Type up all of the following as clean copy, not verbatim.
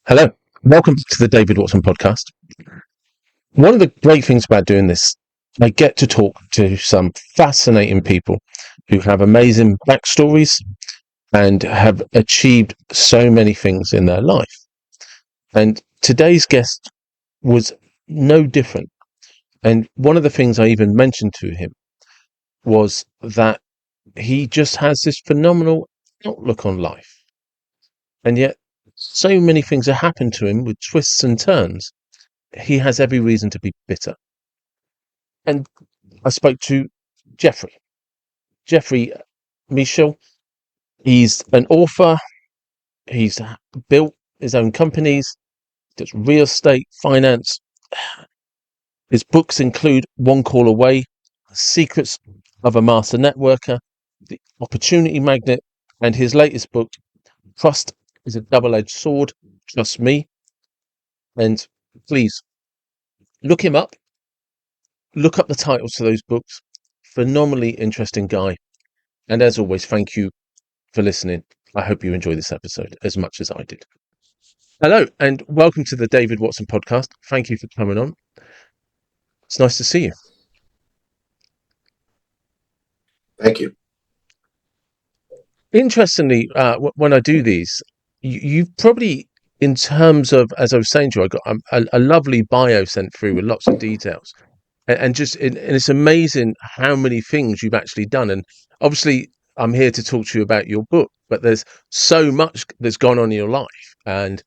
Hello, welcome to the David Watson podcast. One of the great things about doing this, I get to talk to some fascinating people who have amazing backstories and have achieved so many things in their life. And today's guest was no different. And one of the things I even mentioned to him was that he just has this phenomenal outlook on life. And yet so many things have happened to him with twists and turns. He has every reason to be bitter. And I spoke to Jeffrey Meshel. He's an author. He's built his own companies, does real estate, finance. His books include One Call Away, Secrets of a Master Networker, The Opportunity Magnet, and his latest book, Trust is a Double-Edged Sword, Trust Me. And please, look him up. Look up the titles to those books. Phenomenally interesting guy. And as always, thank you for listening. I hope you enjoy this episode as much as I did. Hello, and welcome to the David Watson podcast. Thank you for coming on. It's nice to see you. Thank you. Interestingly, when I do these, you've probably, in terms of, as I was saying to you, I got a lovely bio sent through with lots of details. And it's amazing how many things you've actually done. And obviously, I'm here to talk to you about your book, but there's so much that's gone on in your life. And,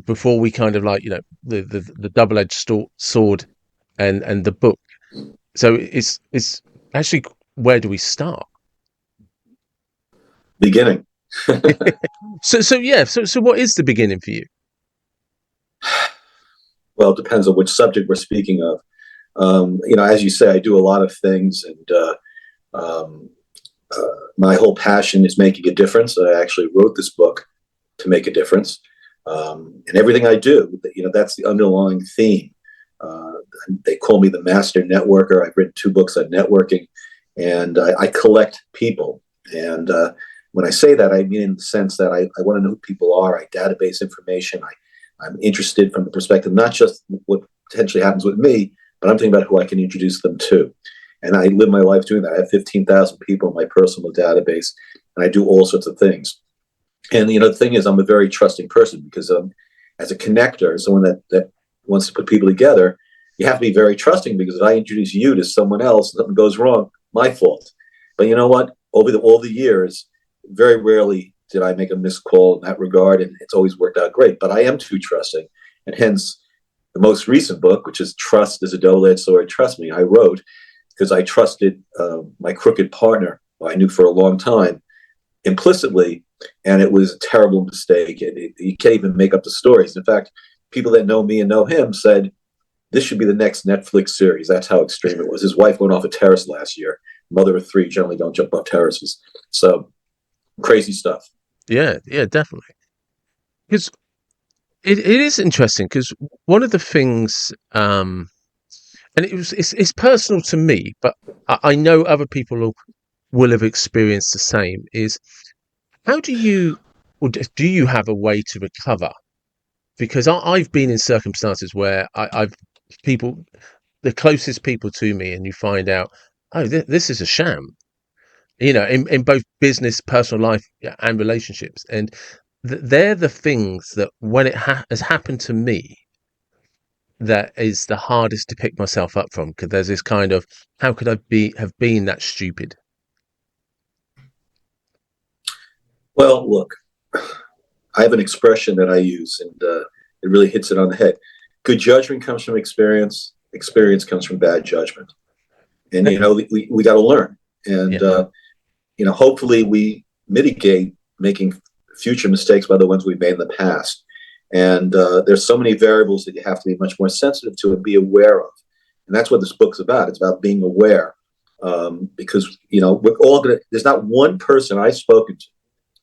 before we kind of the double-edged sword and the book. So it's actually, where do we start? Beginning. So what is the beginning for you? Well, it depends on which subject we're speaking of. As you say, I do a lot of things, and my whole passion is making a difference. I actually wrote this book to make a difference, and everything I do, that's the underlying theme. They call me the master networker. I've written 2 books on networking, and I collect people. And when I say that, I mean in the sense that I want to know who people are. I database information. I'm interested from the perspective, not just what potentially happens with me, but I'm thinking about who I can introduce them to. And I live my life doing that. I have 15,000 people in my personal database, and I do all sorts of things. And, the thing is, I'm a very trusting person because as a connector, someone that wants to put people together, you have to be very trusting, because if I introduce you to someone else, something goes wrong, my fault. But you know what? Over all the years, very rarely did I make a missed call in that regard, and it's always worked out great. But I am too trusting, and hence the most recent book, which is Trust is a Double-Edged Sword, Trust Me, I wrote because I trusted my crooked partner, who I knew for a long time, implicitly, and it was a terrible mistake. You can't even make up the stories. In fact, people that know me and know him said, this should be the next Netflix series. That's how extreme it was. His wife went off a terrace last year. Mother of 3 generally don't jump off terraces. So crazy stuff. Yeah, definitely. Because it is interesting, because one of the things, and it's personal to me, but I know other people will have experienced the same, is how do you have a way to recover? Because I've been in circumstances where I've people, the closest people to me, and you find out, oh, this is a sham, in both business, personal life, and relationships. And they're the things that, when it has happened to me, that is the hardest to pick myself up from, because there's this kind of, how could I have been that stupid? Well, look, I have an expression that I use, and it really hits it on the head. Good judgment comes from experience. Experience comes from bad judgment. And, we got to learn. And, hopefully we mitigate making future mistakes by the ones we've made in the past. And there's so many variables that you have to be much more sensitive to and be aware of. And that's what this book's about. It's about being aware. Because, we're all there's not one person I've spoken to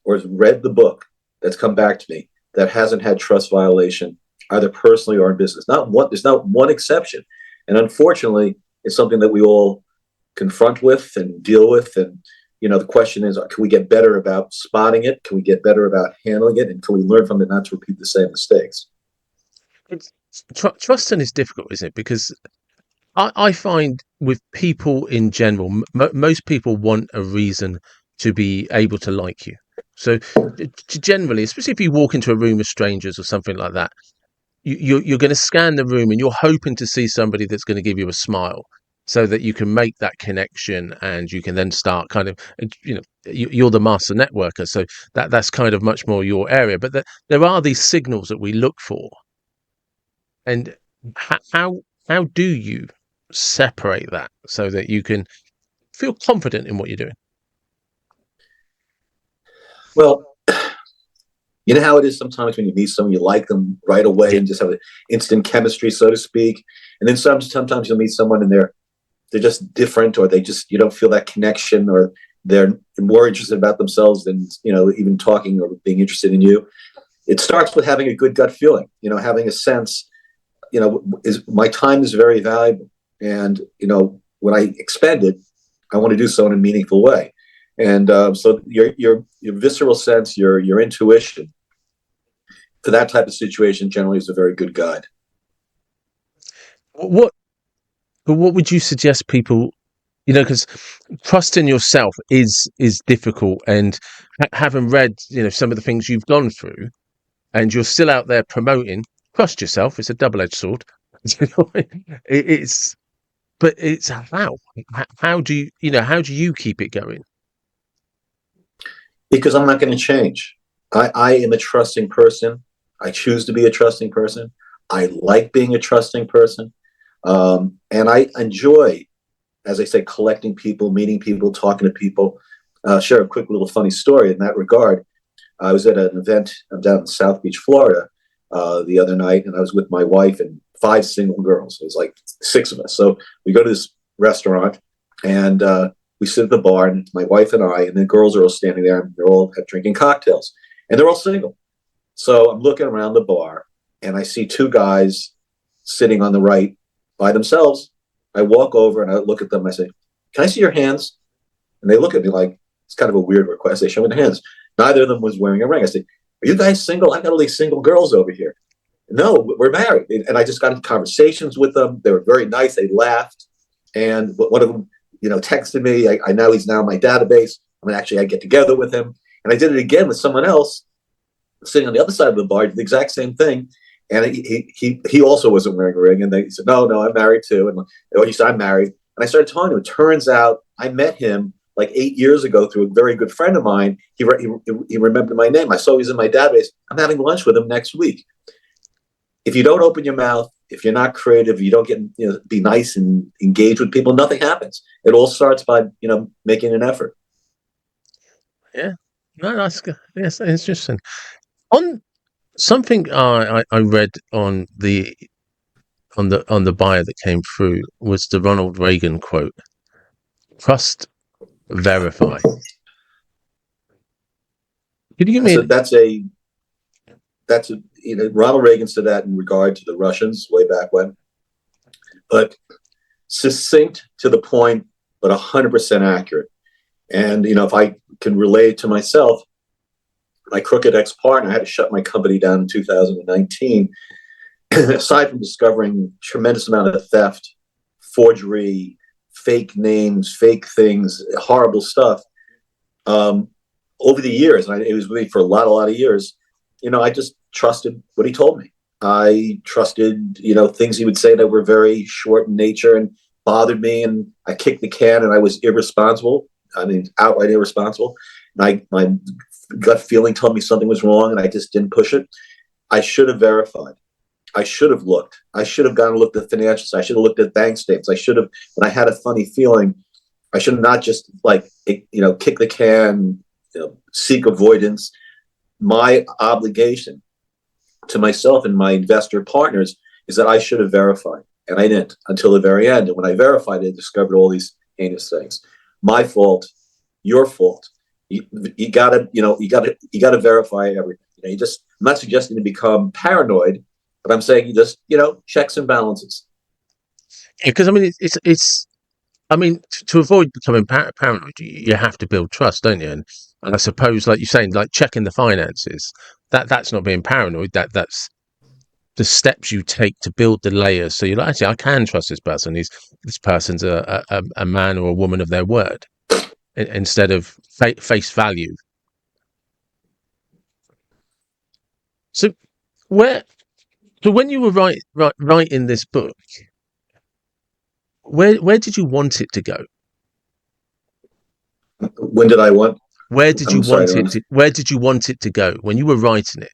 or has read the book that's come back to me that hasn't had trust violation, either personally or in business. There's not one exception. And unfortunately, it's something that we all confront with and deal with. And the question is, can we get better about spotting it? Can we get better about handling it? And can we learn from it not to repeat the same mistakes? It's, trusting is difficult, isn't it? Because I find with people in general, most people want a reason to be able to like you. So generally, especially if you walk into a room of strangers or something like that, you're going to scan the room and you're hoping to see somebody that's going to give you a smile so that you can make that connection and you can then start kind of, you're the master networker. So that's kind of much more your area. But there are these signals that we look for. And how do you separate that so that you can feel confident in what you're doing? Well, you know how it is sometimes when you meet someone, you like them right away Yeah. and just have an instant chemistry, so to speak. And then sometimes you'll meet someone and they're just different, or you don't feel that connection, or they're more interested about themselves than even talking or being interested in you. It starts with having a good gut feeling, having a sense, is my time is very valuable, and when I expend it, I want to do so in a meaningful way. And so your visceral sense, your intuition for that type of situation generally is a very good guide. What but what would you suggest people? Because trust in yourself is difficult, and having read some of the things you've gone through, and you're still out there promoting trust yourself. It's a double-edged sword. It's but it's how do how do you keep it going? Because I'm not going to change. I am a trusting person. I choose to be a trusting person. I like being a trusting person. And I enjoy, as I say, collecting people, meeting people, talking to people. Share a quick little funny story in that regard. I was at an event down in South Beach, Florida, the other night, and I was with my wife and five single girls. It was like six of us. So we go to this restaurant, and we sit at the bar, and my wife and I, and the girls are all standing there, and they're all drinking cocktails, and they're all single. So I'm looking around the bar, and I see two guys sitting on the right by themselves. I walk over and I look at them. And I say, "Can I see your hands?" And they look at me like it's kind of a weird request. They show me their hands. Neither of them was wearing a ring. I said, "Are you guys single? I've got all these single girls over here." No, we're married. And I just got into conversations with them. They were very nice. They laughed. And one of them, texted me. I know he's now in my database. I get together with him. And I did it again with someone else sitting on the other side of the bar, did the exact same thing. And he also wasn't wearing a ring. And he said, no, I'm married too. And he said, I'm married. And I started talking to him. It turns out I met him like 8 years ago through a very good friend of mine. He remembered my name. I saw he was in my database. I'm having lunch with him next week. If you don't open your mouth, if you're not creative, you don't get, be nice and engage with people, nothing happens. It all starts by, making an effort. Yeah, no, that's good. Yes, that's interesting. On something I read on the bio that came through was the Ronald Reagan quote: "Trust, verify." Could you give me? So that's a Ronald Reagan said that in regard to the Russians way back when, but succinct to the point, but 100% accurate. And if I can relate to myself, my crooked ex-partner, I had to shut my company down in 2019. Aside from discovering tremendous amount of theft, forgery, fake names, fake things, horrible stuff, over the years, and it was with me for a lot of years, I just trusted what he told me. I trusted, things he would say that were very short in nature and bothered me, and I kicked the can, and I was irresponsible. I mean, outright irresponsible. My gut feeling told me something was wrong, and I just didn't push it. I should have verified. I should have looked. I should have gone and looked at financials. I should have looked at bank statements. I should have, when I had a funny feeling, I should have not just kick the can, seek avoidance. My obligation to myself and my investor partners is that I should have verified, and I didn't until the very end. And when I verified, I discovered all these heinous things. My fault, your fault. You gotta verify everything. I'm not suggesting to become paranoid, but I'm saying you just checks and balances. Because I mean, it's I mean, to avoid becoming paranoid, you have to build trust, don't you? And I suppose, like you're saying, like checking the finances, that's not being paranoid. That's the steps you take to build the layers. So you're like, actually, I can trust this person. This person's a man or a woman of their word, instead of face value. So where, so when you were writing this book, where did you want it to go? When did I want? Where did you I'm sorry. want it to? Where did you want it to go when you were writing it?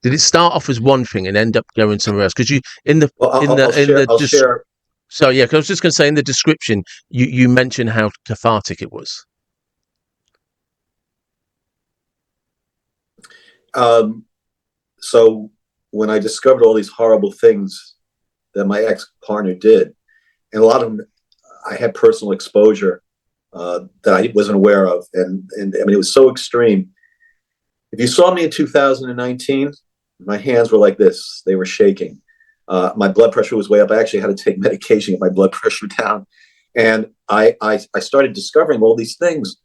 Did it start off as one thing and end up going somewhere else? Because you Well, in the I'll share. so yeah, 'cause I was just going to say in the description you mentioned how cathartic it was. Um, so when I discovered all these horrible things that my ex partner did, and a lot of them, I had personal exposure that I wasn't aware of, and I mean it was so extreme. If you saw me in 2019, my hands were like this; they were shaking. My blood pressure was way up. I actually had to take medication to get my blood pressure down, and I started discovering all these things,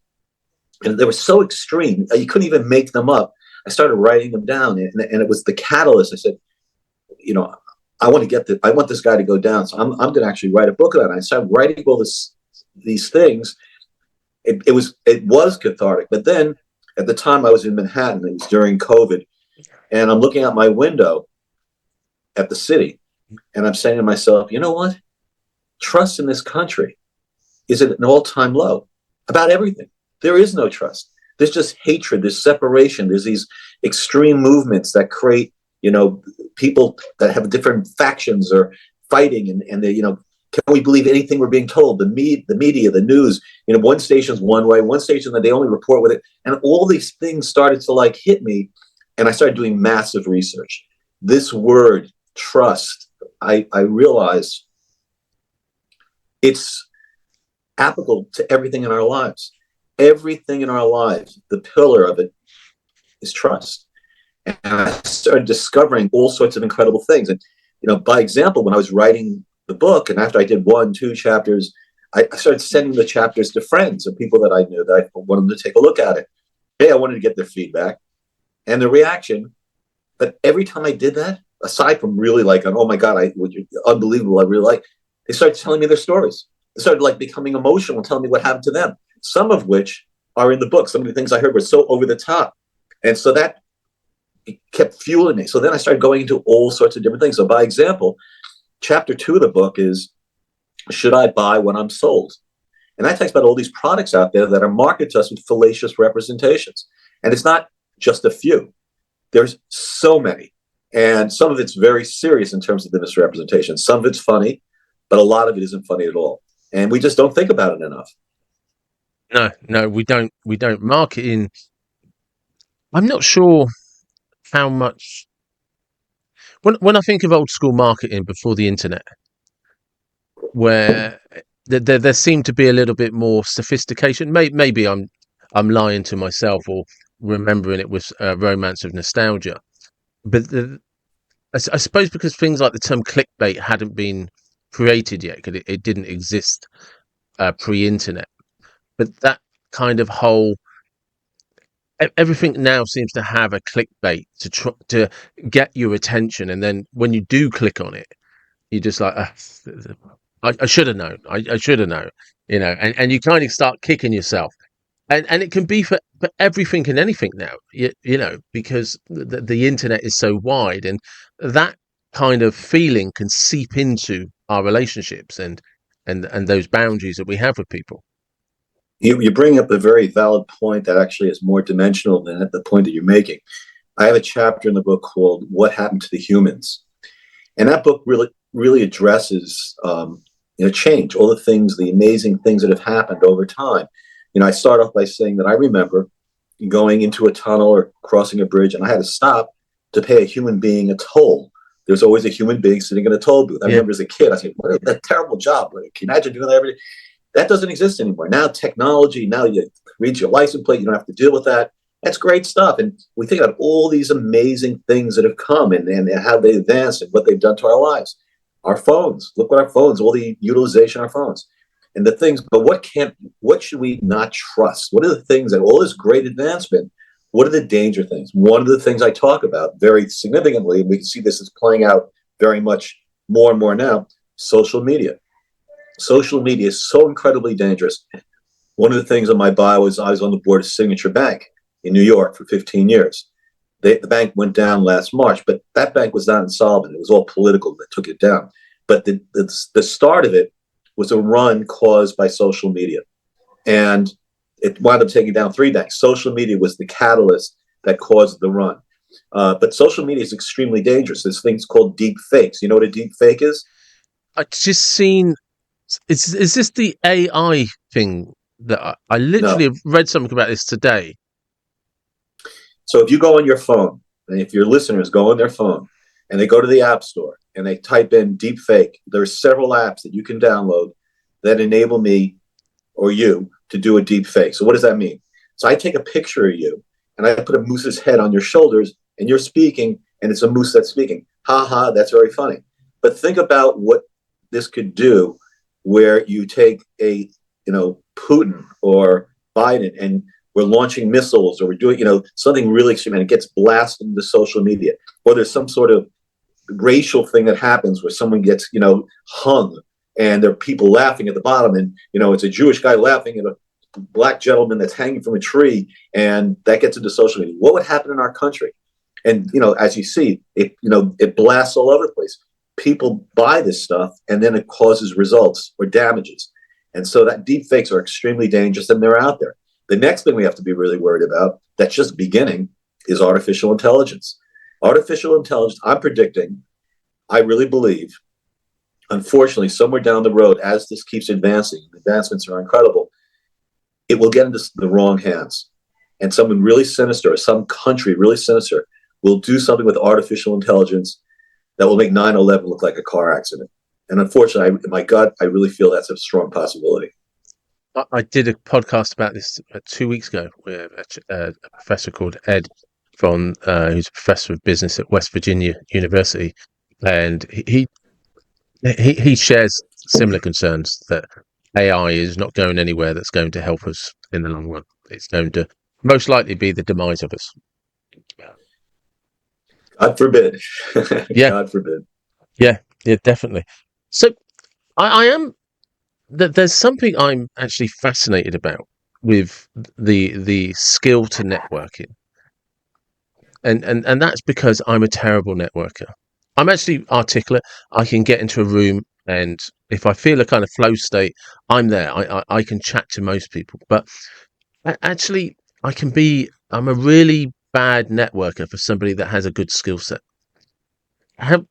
and they were so extreme you couldn't even make them up. I started writing them down, and it was the catalyst. I said, you know, I want this guy to go down. So I'm going to actually write a book about it. I started writing all these things. It was cathartic. But then at the time I was in Manhattan, it was during COVID, and I'm looking out my window at the city, and I'm saying to myself, you know what? Trust in this country is at an all-time low about everything. There is no trust. There's just hatred. There's separation. There's these extreme movements that create, people that have different factions or fighting, and they, can we believe anything we're being told? The media, the news, one station's one way, one station that they only report with it, and all these things started to like hit me, and I started doing massive research. This word trust, I realized it's applicable to everything in our lives. Everything in our lives, the pillar of it is trust. And I started discovering all sorts of incredible things. And, by example, when I was writing the book, and after I did 1, 2 chapters, I started sending the chapters to friends and people that I knew that I wanted to take a look at it. Hey, I wanted to get their feedback and their reaction. But every time I did that, aside from really like, oh my God, unbelievable, I really like, they started telling me their stories. They started like becoming emotional and telling me what happened to them. Some of which are in the book. Some of the things I heard were so over the top. And so that kept fueling me. So then I started going into all sorts of different things. So by example, chapter 2 of the book is, should I buy when I'm sold? And that talks about all these products out there that are marketed to us with fallacious representations. And it's not just a few. There's so many. And some of it's very serious in terms of the misrepresentation. Some of it's funny, but a lot of it isn't funny at all. And we just don't think about it enough. No, we don't. We don't. Marketing. I'm not sure how much. When I think of old school marketing before the internet, where there seemed to be a little bit more sophistication. Maybe I'm lying to myself or remembering it with romance of nostalgia. But I suppose because things like the term clickbait hadn't been created yet, because it didn't exist pre-internet. But that kind of whole everything now seems to have a clickbait to get your attention, and then when you do click on it, you just like, I should have known. I should have known, and you kind of start kicking yourself. And it can be for everything and anything now, because the internet is so wide, and that kind of feeling can seep into our relationships and those boundaries that we have with people. You bring up a very valid point that actually is more dimensional than at the point that you're making. I have a chapter in the book called "What Happened to the Humans," and that book really addresses change, all the things, the amazing things that have happened over time. I start off by saying that I remember going into a tunnel or crossing a bridge, and I had to stop to pay a human being a toll. There's always a human being sitting in a toll booth. I remember as a kid, I said, "What a terrible job! Can you imagine doing that every day?" That doesn't exist anymore. Now technology, now you read your license plate, you don't have to deal with that. That's great stuff. And we think about all these amazing things that have come and how they advanced and what they've done to our lives. Our phones, look what our phones, all the utilization of our phones. and the things, but what should we not trust? What are the things that all this great advancement, what are the danger things? One of the things I talk about very significantly, and we can see this is playing out very much more and more now, social media. Social media is so incredibly dangerous. One of the things on my bio is I was on the board of Signature Bank in New York for 15 years. The bank went down last March, but that bank was not insolvent. It was all political that took it down. But the start of it was a run caused by social media. And it wound up taking down 3 banks. Social media was the catalyst that caused the run. But social media is extremely dangerous. There's things called deep fakes. You know what a deep fake is? I just seen. Is this the AI thing that I literally No. have read something about this today? So if you go on your phone, and if your listeners go on their phone and they go to the App Store and they type in deep fake, there's several apps that you can download that enable me or you to do a deep fake. So what does that mean? So I take a picture of you and I put a moose's head on your shoulders and you're speaking and it's a moose that's speaking. Ha ha, that's very funny. But think about what this could do where you take a, Putin or Biden and we're launching missiles or we're doing, something really extreme and it gets blasted into social media. Or there's some sort of racial thing that happens where someone gets, hung and there are people laughing at the bottom and, it's a Jewish guy laughing at a black gentleman that's hanging from a tree and that gets into social media. What would happen in our country? And, as you see, it blasts all over the place. People buy this stuff and then it causes results or damages. And so that deep fakes are extremely dangerous and they're out there. The next thing we have to be really worried about, that's just beginning, is artificial intelligence. Artificial intelligence, I'm predicting, I really believe, unfortunately, somewhere down the road, as this keeps advancing, advancements are incredible, it will get into the wrong hands. And someone really sinister, or some country really sinister, will do something with artificial intelligence that will make 9/11 look like a car accident. And unfortunately, in my gut, I really feel that's a strong possibility. I did a podcast about this 2 weeks ago with a professor called Ed who's a professor of business at West Virginia University, and he shares similar concerns that AI is not going anywhere that's going to help us in the long run. It's going to most likely be the demise of us. God forbid. Yeah, God forbid. yeah, definitely. So I am there's something I'm actually fascinated about with the skill to networking, and that's because I'm a terrible networker. I'm actually articulate. I can get into a room, and if I feel a kind of flow state, I'm there. I can chat to most people, but actually, I'm a really bad networker for somebody that has a good skill set. How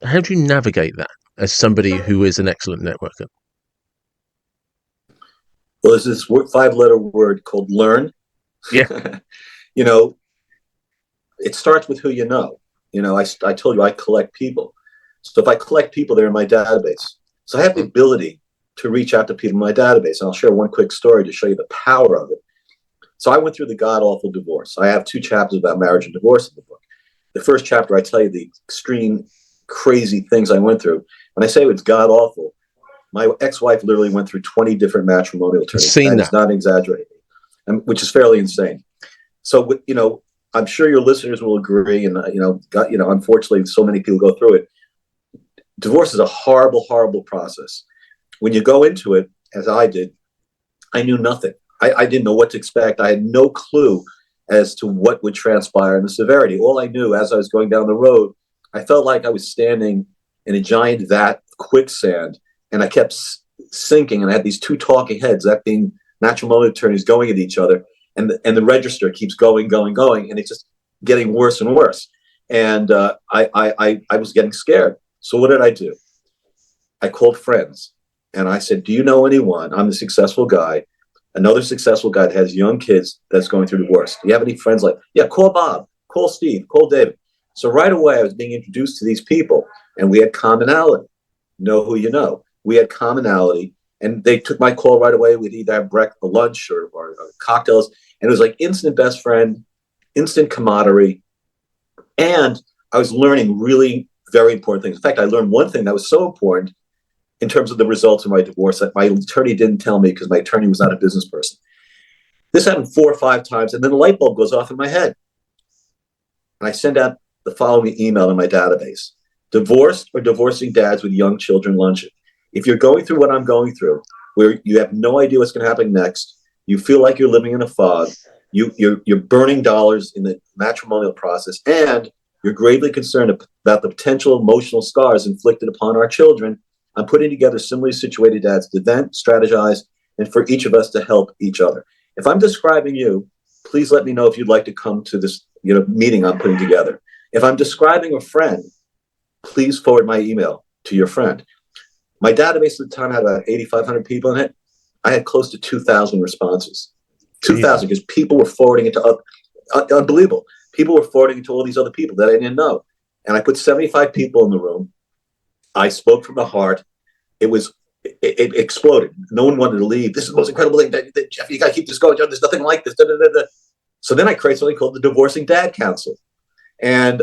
how do you navigate that as somebody who is an excellent networker? Well, there's this 5-letter word called learn. Yeah. you know, it starts with who you know. I told you I collect people. So if I collect people, they're in my database. So I have the ability to reach out to people in my database. And I'll share one quick story to show you the power of it. So I went through the god-awful divorce. I have 2 chapters about marriage and divorce in the book. The first chapter, I tell you the extreme, crazy things I went through. When I say it's god-awful, my ex-wife literally went through 20 different matrimonial I've attorneys. seen That that. is not exaggerating, which is fairly insane. So, I'm sure your listeners will agree. And, unfortunately, so many people go through it. Divorce is a horrible, horrible process. When you go into it, as I did, I knew nothing. I didn't know what to expect. I had no clue as to what would transpire in the severity. All I knew as I was going down the road, I felt like I was standing in a giant vat of quicksand, and I kept sinking. And I had these 2 talking heads, that being matrimonial attorneys, going at each other, and the register keeps going, and it's just getting worse and worse. And I was getting scared. So what did I do? I called friends, and I said, "Do you know anyone? I'm the successful guy. Another successful guy that has young kids that's going through divorce. Do you have any friends?" Like, yeah, call Bob, call Steve, call David. So right away, I was being introduced to these people, and we had commonality. Know who you know. We had commonality, and they took my call right away. We'd either have breakfast, lunch, or cocktails, and it was like instant best friend, instant camaraderie. And I was learning really very important things. In fact, I learned one thing that was so important. in terms of the results of my divorce. My attorney didn't tell me because my attorney was not a business person. This happened 4 or 5 times, and then the light bulb goes off in my head. And I send out the following email in my database: divorced or divorcing dads with young children luncheon. If you're going through what I'm going through, where you have no idea what's going to happen next, you feel like you're living in a fog, you're burning dollars in the matrimonial process, and you're gravely concerned about the potential emotional scars inflicted upon our children, I'm putting together similarly situated dads to vent, strategize, and for each of us to help each other. If I'm describing you, please let me know if you'd like to come to this meeting I'm putting together. If I'm describing a friend, please forward my email to your friend. My database at the time had about 8,500 people in it. I had close to 2,000 responses. 2,000, because people were forwarding it to unbelievable. People were forwarding it to all these other people that I didn't know. And I put 75 people in the room. I spoke from the heart. It exploded. No one wanted to leave. This is the most incredible thing. Jeff, you got to keep this going. There's nothing like this. Da, da, da, da. So then I create something called the Divorcing Dad Council. And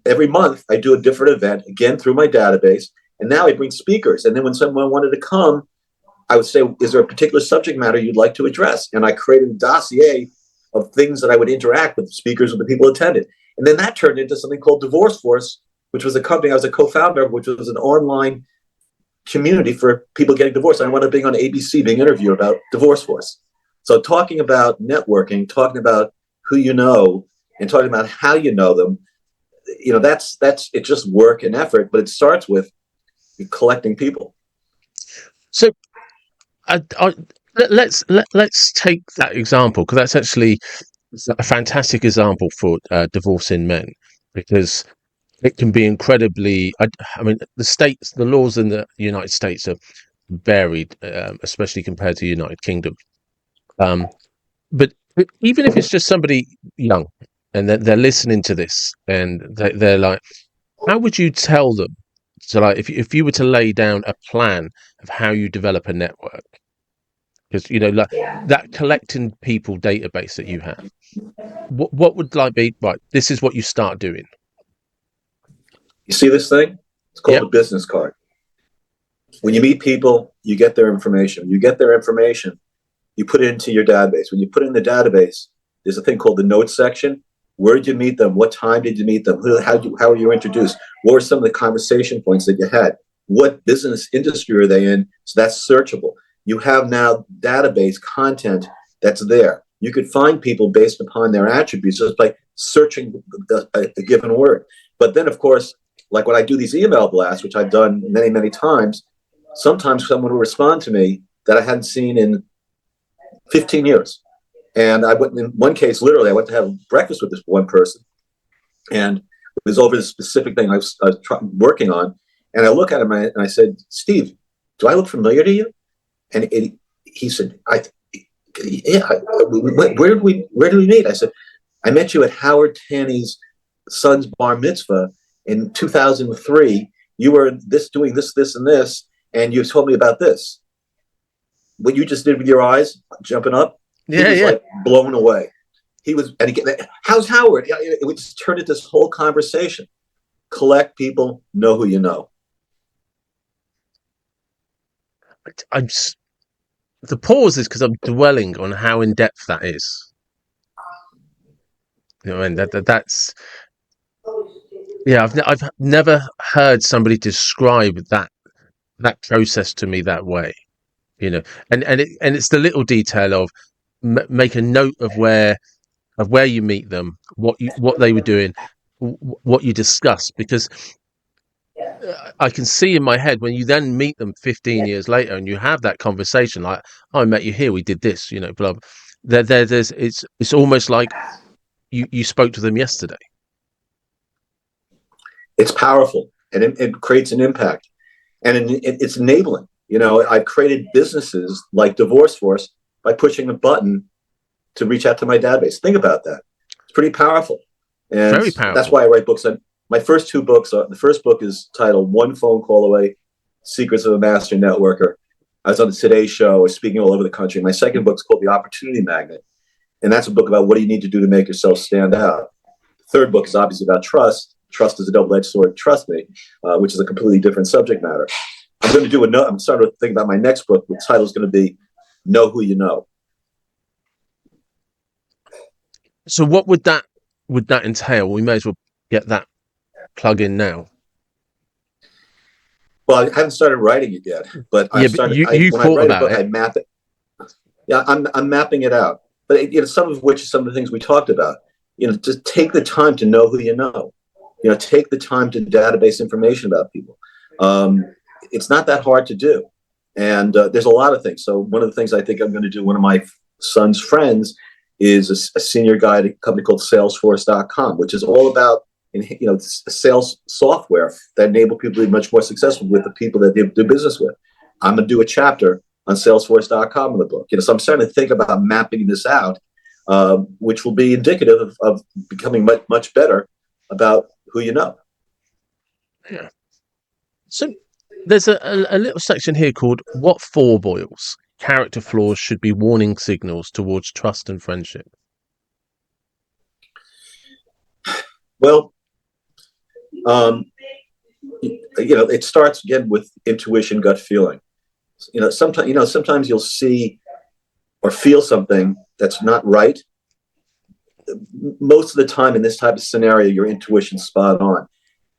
every month I do a different event, again, through my database. And now I bring speakers. And then when someone wanted to come, I would say, is there a particular subject matter you'd like to address? And I created a dossier of things that I would interact with speakers and the people who attended. And then that turned into something called Divorce Force, which was a company I was a co-founder of, which was an online community for people getting divorced. I wound up being on ABC, being interviewed about Divorce Force. So talking about networking, talking about who you know, and talking about how you know them, that's it's just work and effort, but it starts with collecting people. So let's take that example, because that's actually a fantastic example for divorcing men, because it can be incredibly. I mean, the laws in the United States are varied, especially compared to the United Kingdom. But even if it's just somebody young and they're listening to this and they're like, how would you tell them? So, like, if you were to lay down a plan of how you develop a network, because like that collecting people database that you have, what would be right? This is what you start doing. You see this thing? It's called Yep. a business card. When you meet people, you get their information. You get their information, you put it into your database. When you put it in the database, there's a thing called the notes section. Where did you meet them? What time did you meet them? How were you introduced? What were some of the conversation points that you had? What business industry are they in? So that's searchable. You have now database content that's there. You could find people based upon their attributes just by searching a given word. But then, of course, like when I do these email blasts, which I've done many, many times, sometimes someone will respond to me that I hadn't seen in 15 years. And I went, in one case, literally, I went to have breakfast with this one person, and it was over the specific thing I was working on. And I look at him and I said, Steve, do I look familiar to you? And he said, yeah, where did we meet? I said, I met you at Howard Taney's son's bar mitzvah in 2003. You were doing this, and this, and you told me about this. What you just did with your eyes jumping up, he was like blown away. He was, and he, how's Howard? It would just turn into this whole conversation. Collect people, know who you know. The pause is because I'm dwelling on how in depth that is. I mean, that's yeah. I've never heard somebody describe that process to me that way. And it's the little detail of make a note of where you meet them, what they were doing, what you discussed, because I can see in my head when you then meet them 15 years later and you have that conversation, like, oh, I met you here, we did this, blah, blah. There's it's almost like you spoke to them yesterday. It's powerful, and it creates an impact, and it's enabling. I've created businesses like Divorce Force by pushing a button to reach out to my database. Think about that. It's pretty powerful. And very powerful. That's why I write books. My first 2 books the first book is titled One Phone Call Away, Secrets of a Master Networker. I was on the Today Show, I was speaking all over the country. My second book is called The Opportunity Magnet. And that's a book about what do you need to do to make yourself stand out. The third book is obviously about trust. Trust is a double-edged sword, trust me, which is a completely different subject matter. I'm going to do I'm starting to think about my next book. The title is going to be "Know Who You Know." So what would that entail? We may as well get that plug in now. Well, I haven't started writing it yet, but Yeah, I've but started. you When I thought write a about book, it. I map it. Yeah, I'm mapping it out. But some of which is some of the things we talked about. Just take the time to know who you know. Take the time to database information about people. Um, it's not that hard to do, and there's a lot of things. So one of the things I think I'm going to do. One of my son's friends is a senior guy at a company called Salesforce.com, which is all about sales software that enable people to be much more successful with the people that they do business with. I'm going to do a chapter on Salesforce.com in the book. So I'm starting to think about mapping this out, which will be indicative of becoming much, much better about who you know. Yeah. So there's a little section here called "What Fourboils Character Flaws Should Be Warning Signals Towards Trust and Friendship." Well, um, it starts again with intuition, gut feeling. Sometimes you'll see or feel something that's not right. Most of the time in this type of scenario, your intuition's spot on.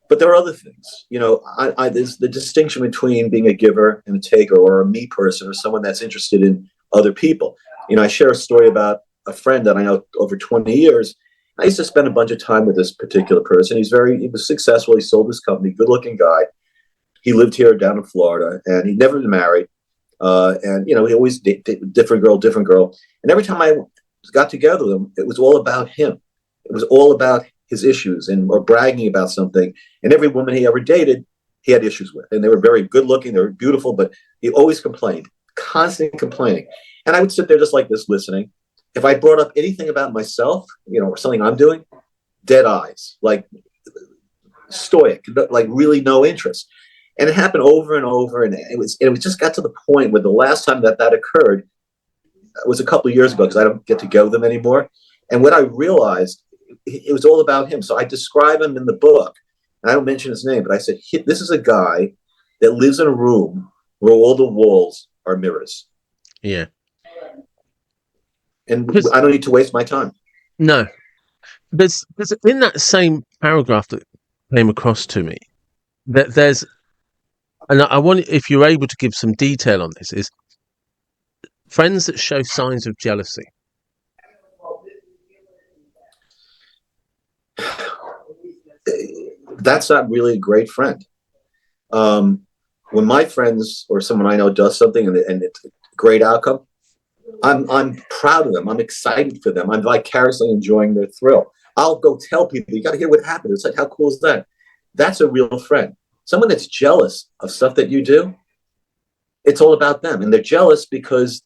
But there are other things. There's the distinction between being a giver and a taker, or a me person, or someone that's interested in other people. I share a story about a friend that I know over 20 years. I used to spend a bunch of time with this particular person. He was successful. He sold his company, good looking guy. He lived here down in Florida, and he'd never been married. And he always different girl. And every time I got together with him, it was all about him. It was all about his issues or bragging about something. And every woman he ever dated, he had issues with. And they were very good looking, they were beautiful, but he always complained, constant complaining. And I would sit there just like this, listening. If I brought up anything about myself, or something I'm doing, dead eyes, like stoic, like really no interest. And it happened over and over. And it just got to the point where the last time that occurred was a couple of years ago, because I don't get to go with them anymore. And what I realized, it was all about him. So I describe him in the book, and I don't mention his name, but I said, this is a guy that lives in a room where all the walls are mirrors. Yeah. And I don't need to waste my time. No. There's in that same paragraph that came across to me, that there's, and I want, if you're able to give some detail on this, is friends that show signs of jealousy. That's not really a great friend. When my friends or someone I know does something and it's a great outcome, I'm proud of them. I'm excited for them. I'm vicariously enjoying their thrill. I'll go tell people, you got to hear what happened. It's like, how cool is that? That's a real friend. Someone that's jealous of stuff that you do, it's all about them. And they're jealous because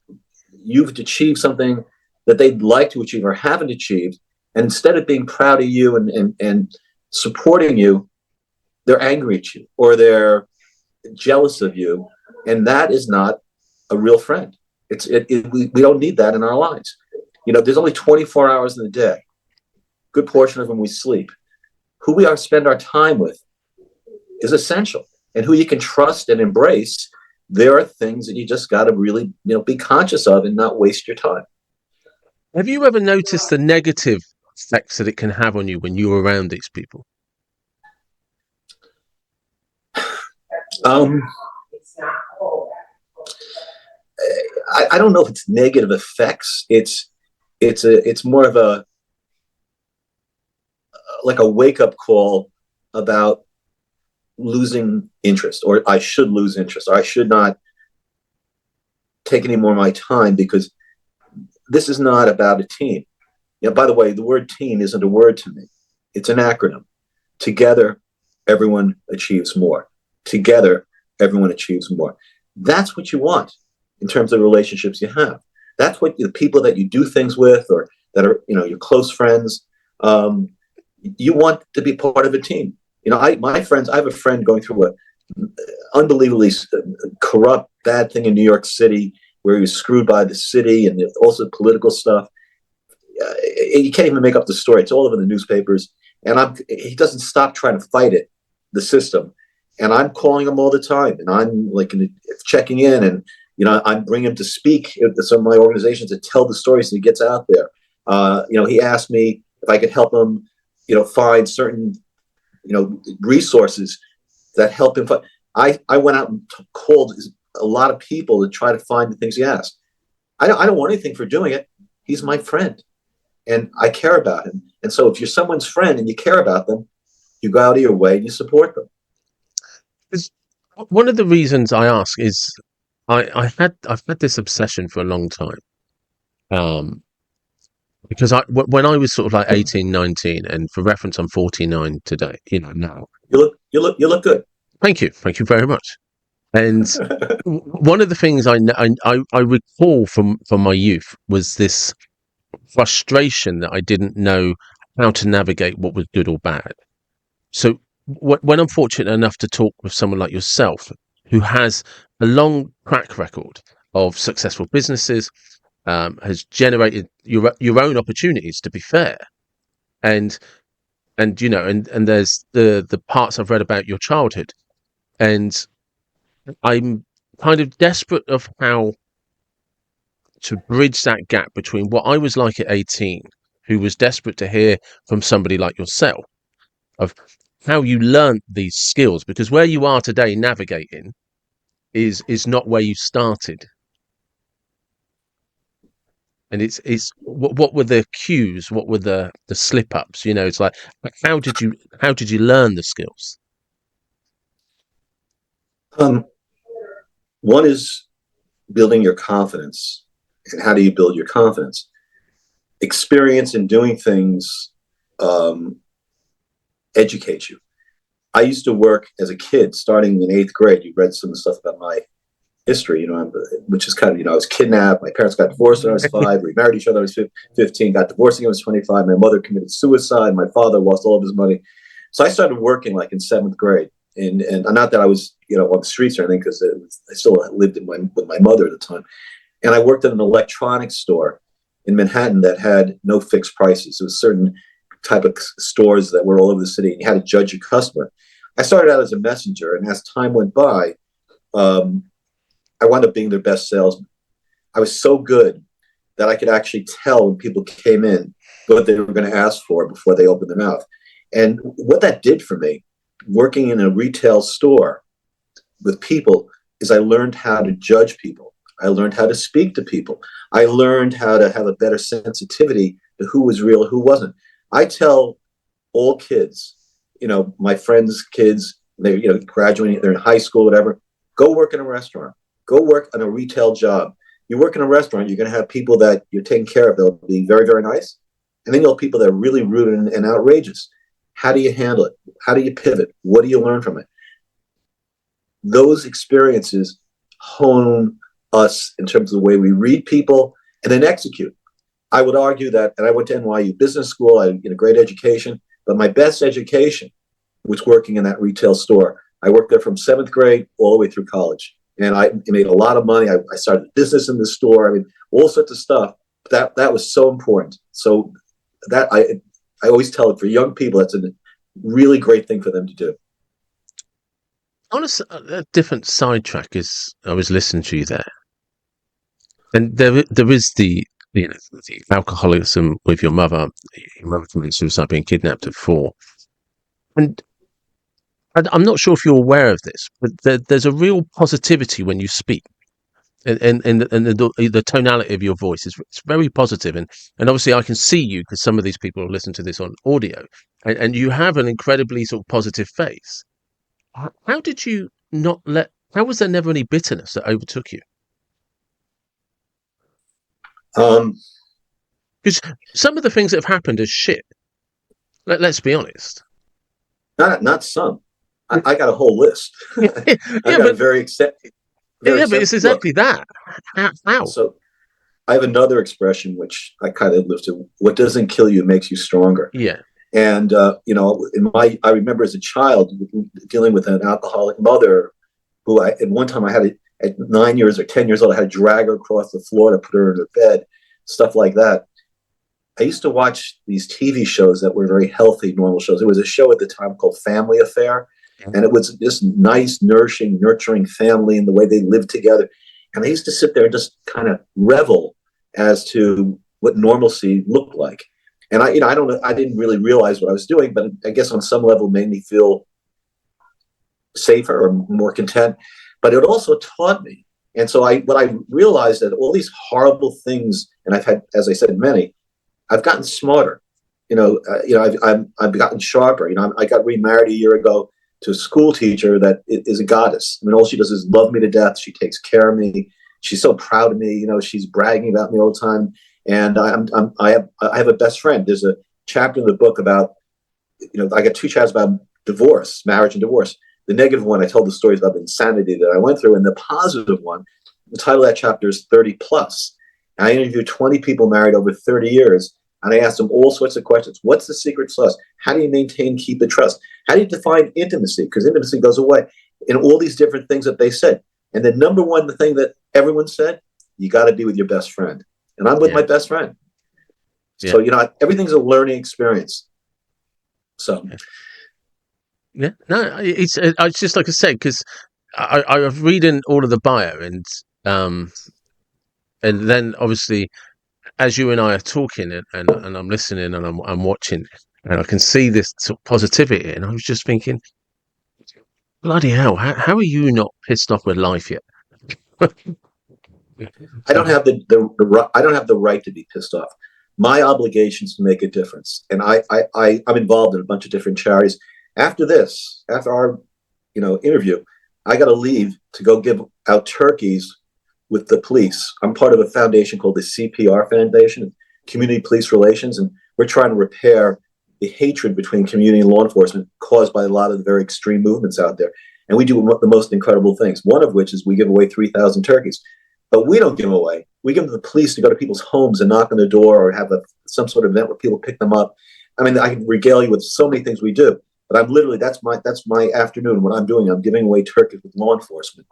you've achieved something that they'd like to achieve or haven't achieved. And instead of being proud of you and supporting you, they're angry at you or they're jealous of you. And that is not a real friend. We don't need that in our lives. There's only 24 hours in the day. Good portion of them we sleep. Who we spend our time with is essential. And who you can trust and embrace, there are things that you just got to really, be conscious of and not waste your time. Have you ever noticed the negative effects that it can have on you when you're around these people? I don't know if it's negative effects. It's more of a like a wake up call about losing interest, or I should lose interest, or I should not take any more of my time because this is not about a team. By the way, the word team isn't a word to me. It's an acronym. Together, everyone achieves more. Together, everyone achieves more. That's what you want in terms of relationships you have. That's what the people that you do things with, or that are, your close friends, you want to be part of a team. My friends, I have a friend going through a unbelievably corrupt, bad thing in New York City, where he was screwed by the city and also political stuff. You can't even make up the story. It's all over the newspapers. And he doesn't stop trying to fight it, the system. and I'm calling him all the time, and I'm like checking in, and I'm bringing him to speak at some of my organizations to tell the stories, and he gets out there. He asked me if I could help him, find certain, resources that help him. I went out and called a lot of people to try to find the things he asked. I don't want anything for doing it. He's my friend, and I care about him. And so, if you're someone's friend and you care about them, you go out of your way and you support them. One of the reasons I ask is I've had this obsession for a long time. Because when I was sort of like 18, 19, and for reference, I'm 49 today, now. You look good. Thank you very much. And one of the things I recall from my youth was this frustration that I didn't know how to navigate what was good or bad. So when I'm fortunate enough to talk with someone like yourself, who has a long track record of successful businesses, has generated your own opportunities, to be fair, and and there's the parts I've read about your childhood, and I'm kind of desperate of how to bridge that gap between what I was like at 18, who was desperate to hear from somebody like yourself, of how you learned these skills, because where you are today navigating is not where you started. And it's what were the cues, what were the slip ups, it's like, how did you learn the skills? Um, One is building your confidence. And how do you build your confidence? Experience in doing things um, educates you. I used to work as a kid, starting in 8th grade. You read some of the stuff about my history, which is kind of, I was kidnapped. My parents got divorced when I was 5. We married each other when I was 15, got divorced when I was 25. My mother committed suicide. My father lost all of his money. So I started working like in 7th grade. And not that I was, on the streets or anything, because I still lived with my mother at the time. And I worked at an electronics store in Manhattan that had no fixed prices. There was certain type of stores that were all over the city, and you had to judge your customer. I started out as a messenger, and as time went by, I wound up being their best salesman. I was so good that I could actually tell when people came in what they were going to ask for before they opened their mouth. And what that did for me, working in a retail store with people, is I learned how to judge people. I learned how to speak to people. I learned how to have a better sensitivity to who was real and who wasn't. I tell all kids, my friends' kids, they're graduating, they're in high school, whatever, go work in a restaurant. Go work on a retail job. You work in a restaurant, you're going to have people that you're taking care of. They'll be very, very nice. And then you'll have people that are really rude and outrageous. How do you handle it? How do you pivot? What do you learn from it? Those experiences hone us in terms of the way we read people and then execute. I would argue that, and I went to NYU Business School, I had a great education, but my best education was working in that retail store. I worked there from 7th grade all the way through college. And I made a lot of money. I started a business in the store. I mean, all sorts of stuff. That was so important. So that I always tell it, for young people, that's a really great thing for them to do. On a different sidetrack, is I was listening to you there, and there is the alcoholism with your mother. Your mother committed suicide, being kidnapped at 4, and I'm not sure if you're aware of this, but there's a real positivity when you speak, and the tonality of your voice is, it's very positive, and obviously I can see you, because some of these people will listen to this on audio, and you have an incredibly sort of positive face. How did you not let? How was there never any bitterness that overtook you? Um, Because some of the things that have happened are shit. Let's be honest. not some. I got a whole list. I've Yeah, got a but very yeah, but extensive it's look. exactly that. How? So I have another expression which I kind of live to: what doesn't kill you makes you stronger. Yeah, And I remember as a child dealing with an alcoholic mother who at one time I had at 9 years or 10 years old, I had to drag her across the floor to put her in her bed, stuff like that. I used to watch these TV shows that were very healthy, normal shows. There was a show at the time called Family Affair, And it was this nice, nourishing, nurturing family and the way they lived together. And I used to sit there and just kind of revel as to what normalcy looked like. And I don't know, I didn't really realize what I was doing, but I guess on some level made me feel safer or more content. But it also taught me. And so what I realized that all these horrible things, and I've had, as I said, many, I've gotten smarter. I've gotten sharper. I got remarried a year ago to a school teacher that is a goddess. I mean, all she does is love me to death. She takes care of me. She's so proud of me. She's bragging about me all the time. And I have a best friend. There's a chapter in the book about, I got two chapters about divorce, marriage and divorce. The negative one, I told the stories about the insanity that I went through. And the positive one, the title of that chapter is 30 plus. And I interviewed 20 people married over 30 years. And I asked them all sorts of questions. What's the secret sauce? How do you maintain, keep the trust? How do you define intimacy? Because intimacy goes away. And all these different things that they said. And the number one, the thing that everyone said, you got to be with your best friend. And I'm with my best friend. Yeah. So, everything's a learning experience. So. Yeah, no, it's just like I said, because I was reading all of the bio, and then obviously as you and I are talking, and I'm listening, and I'm watching, and I can see this sort of positivity, and I was just thinking, bloody hell, how are you not pissed off with life yet? I don't have I don't have the right to be pissed off. My obligation is to make a difference, and I'm involved in a bunch of different charities. After our interview, I got to leave to go give out turkeys with the police. I'm part of a foundation called the CPR Foundation, Community Police Relations, and we're trying to repair the hatred between community and law enforcement caused by a lot of the very extreme movements out there. And we do the most incredible things, one of which is we give away 3,000 turkeys. But we don't give them away. We give them to the police to go to people's homes and knock on the door or have some sort of event where people pick them up. I mean, I can regale you with so many things we do. But I'm literally, that's my afternoon. What I'm doing, I'm giving away turkeys with law enforcement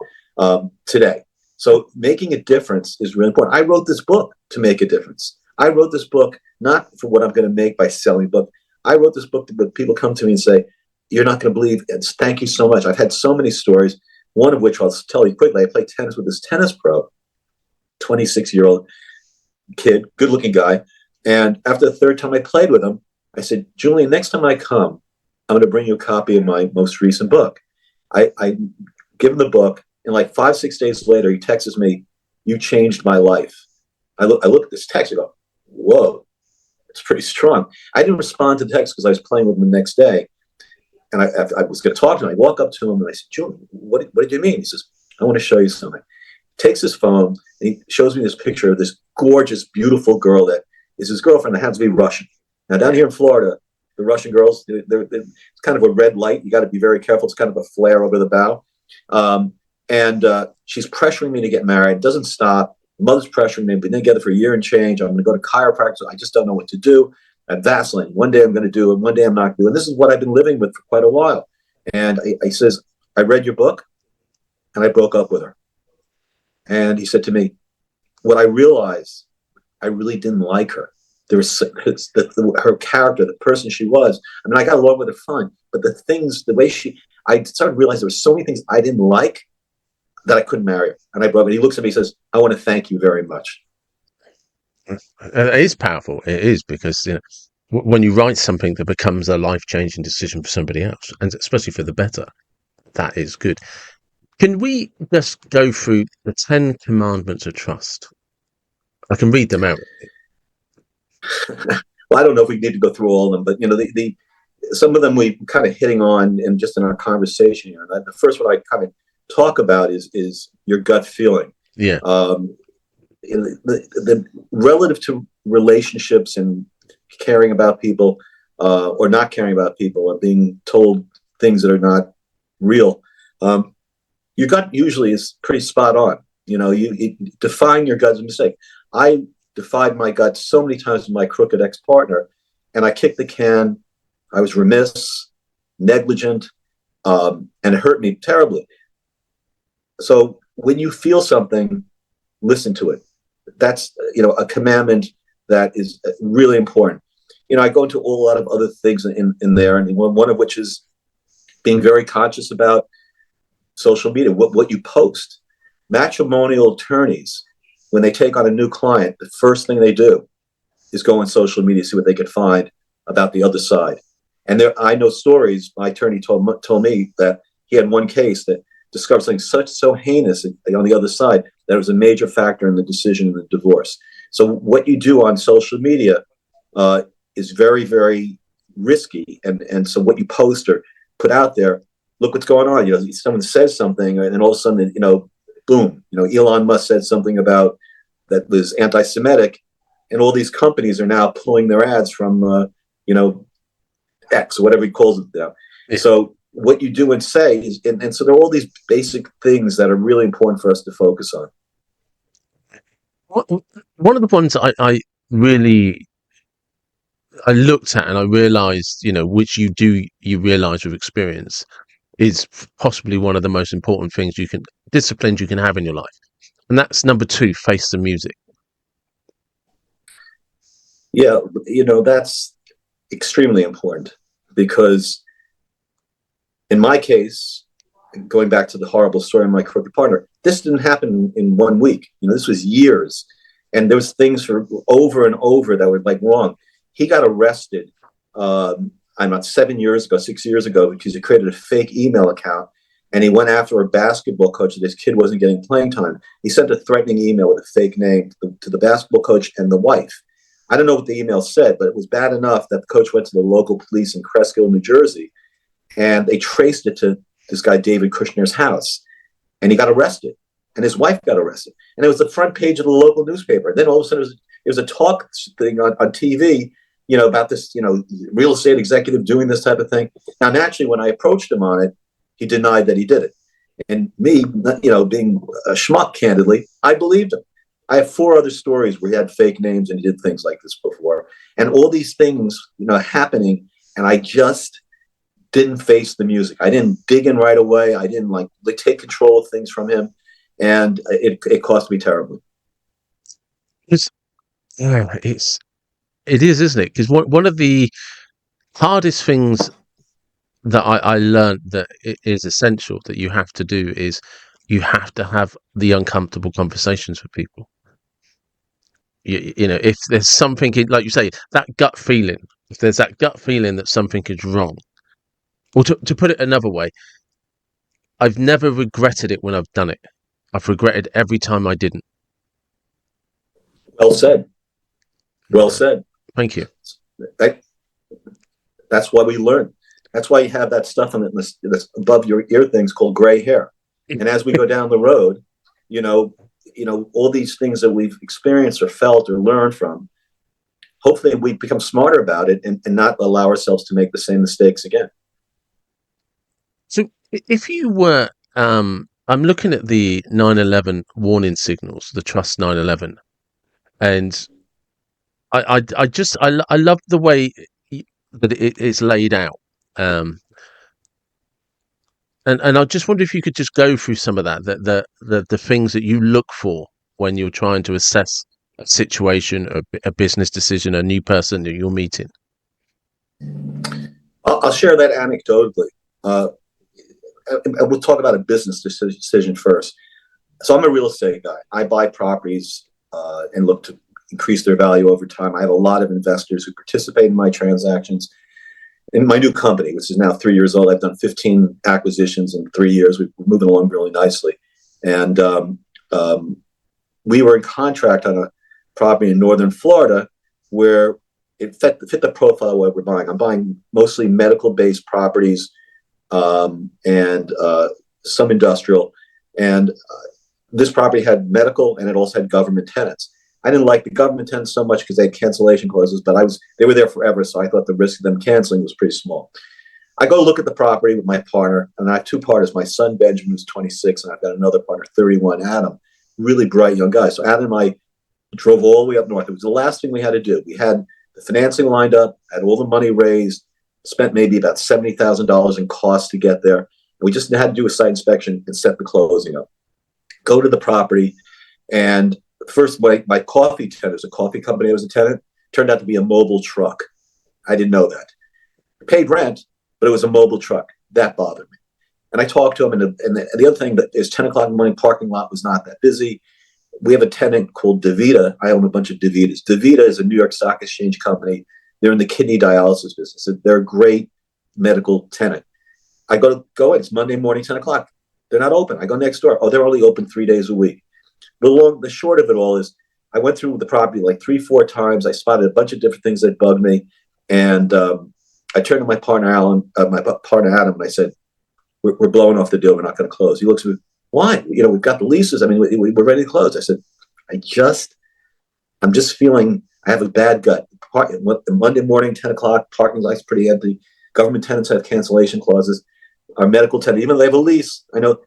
today. So making a difference is really important. I wrote this book to make a difference. I wrote this book not for what I'm going to make by selling book. I wrote this book that people come to me and say, you're not going to believe it. Thank you so much. I've had so many stories, one of which I'll tell you quickly. I played tennis with this tennis pro, 26-year-old kid, good-looking guy. And after the third time I played with him, I said, Julian, next time I come, I'm going to bring you a copy of my most recent book. I give him the book, and like 5-6 days later, he texts me, you changed my life. I look at this text, I go, whoa, it's pretty strong. I didn't respond to the text because I was playing with him the next day. And I was going to talk to him. I walk up to him and I said, Julian, what did you mean? He says, I want to show you something. Takes his phone and he shows me this picture of this gorgeous, beautiful girl that is his girlfriend that happens to be Russian. Now, down here in Florida, the Russian girls, it's kind of a red light. You got to be very careful. It's kind of a flare over the bow. And she's pressuring me to get married. Doesn't stop. The mother's pressuring me. We've been together for a year and change. I'm going to go to chiropractor. I just don't know what to do. I'm vacillating. One day I'm going to do it. One day I'm not going to do it. And this is what I've been living with for quite a while. And he says, I read your book and I broke up with her. And he said to me, what I realized, I really didn't like her. There was her character, the person she was. I mean, I got along with her fine, but the way I started to realize there were so many things I didn't like that I couldn't marry her. And I broke it. He looks at me and says, I want to thank you very much. It is powerful. It is, because when you write something that becomes a life-changing decision for somebody else, and especially for the better, that is good. Can we just go through the 10 commandments of trust? I can read them out. Well, I don't know if we need to go through all of them, but some of them we kind of hitting on in our conversation here. The first one I kind of talk about is your gut feeling. Yeah. The relative to relationships and caring about people or not caring about people or being told things that are not real. Your gut usually is pretty spot on. You defying your gut's a mistake. I defied my gut so many times with my crooked ex-partner, and I kicked the can. I was remiss, negligent, and it hurt me terribly. So when you feel something, listen to it. That's a commandment that is really important. I go into a lot of other things in there, and one of which is being very conscious about social media, what you post. Matrimonial attorneys, when they take on a new client, the first thing they do is go on social media, see what they can find about the other side. And I know stories. My attorney told me that he had one case that discovered something so heinous on the other side that it was a major factor in the decision of the divorce. So what you do on social media is very, very risky. And so what you post or put out there, look what's going on. Someone says something, and then all of a sudden, boom. Elon Musk said something about that was anti-Semitic, and all these companies are now pulling their ads from, X or whatever he calls it now. Yeah. So what you do and say is, and so there are all these basic things that are really important for us to focus on. One of the ones I really looked at and I realized, which you realize with experience is possibly one of the most important disciplines you can have in your life. And that's number 2, face the music. Yeah, that's extremely important, because in my case, going back to the horrible story of my crooked partner, this didn't happen in 1 week. This was years. And there was things for over and over that were like wrong. He got arrested, I'm not 6 years ago, because he created a fake email account, and he went after a basketball coach that his kid wasn't getting playing time. He sent a threatening email with a fake name to the basketball coach and the wife. I don't know what the email said, but it was bad enough that the coach went to the local police in Cresskill, New Jersey, and they traced it to this guy, David Kushner's house, and he got arrested, and his wife got arrested. And it was the front page of the local newspaper. And then all of a sudden, it was a talk thing on TV, about this, real estate executive doing this type of thing. Now, naturally, when I approached him on it, he denied that he did it. And me, being a schmuck, candidly, I believed him. I have 4 other stories where he had fake names and he did things like this before. And all these things, happening, and I just didn't face the music. I didn't dig in right away. I didn't take control of things from him. And it cost me terribly. It is, isn't it? Because one of the hardest things that I learned that it is essential that you have to do is you have to have the uncomfortable conversations with people. If there's something, like you say, that gut feeling, if there's that gut feeling that something is wrong, or to put it another way, I've never regretted it when I've done it. I've regretted every time I didn't. Well said. Well said. Thank you. That's why we learn. That's why you have that stuff that's above your ear things called gray hair. And as we go down the road, all these things that we've experienced or felt or learned from, hopefully we become smarter about it and not allow ourselves to make the same mistakes again. So if you were, I'm looking at the 9/11 warning signals, the Trust 9/11, and I love the way that it's laid out. And I just wonder if you could just go through some of that, the things that you look for when you're trying to assess a situation, a business decision, a new person that you're meeting. I'll share that anecdotally. We'll talk about a business decision first. So I'm a real estate guy. I buy properties and look to increase their value over time. I have a lot of investors who participate in my transactions. In my new company, which is now 3 years old, I've done 15 acquisitions in 3 years. We're moving along really nicely. And we were in contract on a property in northern Florida where it fit the profile of what we're buying. I'm buying mostly medical-based properties and some industrial. And this property had medical, and it also had government tenants. I didn't like the government tenants so much because they had cancellation clauses, but they were there forever, so I thought the risk of them canceling was pretty small. I go look at the property with my partner, and I have 2 partners. My son, Benjamin, who's 26, and I've got another partner, 31, Adam, really bright young guy. So Adam and I drove all the way up north. It was the last thing we had to do. We had the financing lined up, had all the money raised, spent maybe about $70,000 in costs to get there. We just had to do a site inspection and set the closing up. Go to the property, and first, my coffee tenant, was a coffee company that was a tenant, turned out to be a mobile truck. I didn't know that. I paid rent, but it was a mobile truck. that bothered me. And I talked to him, and the other thing that is 10 o'clock in the morning, parking lot was not that busy. We have a tenant called DaVita. I own a bunch of DaVitas. DaVita is a New York Stock Exchange company. They're in the kidney dialysis business. They're a great medical tenant. I go in. It's Monday morning, 10 o'clock. They're not open. I go next door. Oh, they're only open 3 days a week. The short of it all is I went through the property like 3-4 times. I spotted a bunch of different things that bugged me. And I turned to my partner, Adam, and I said, we're blowing off the deal. We're not going to close. He looks at me, why? We've got the leases. I mean, we're ready to close. I said, I'm just feeling I have a bad gut. Monday morning, 10 o'clock, parking lot's pretty empty. Government tenants have cancellation clauses. Our medical tenant, even though they have a lease, I know.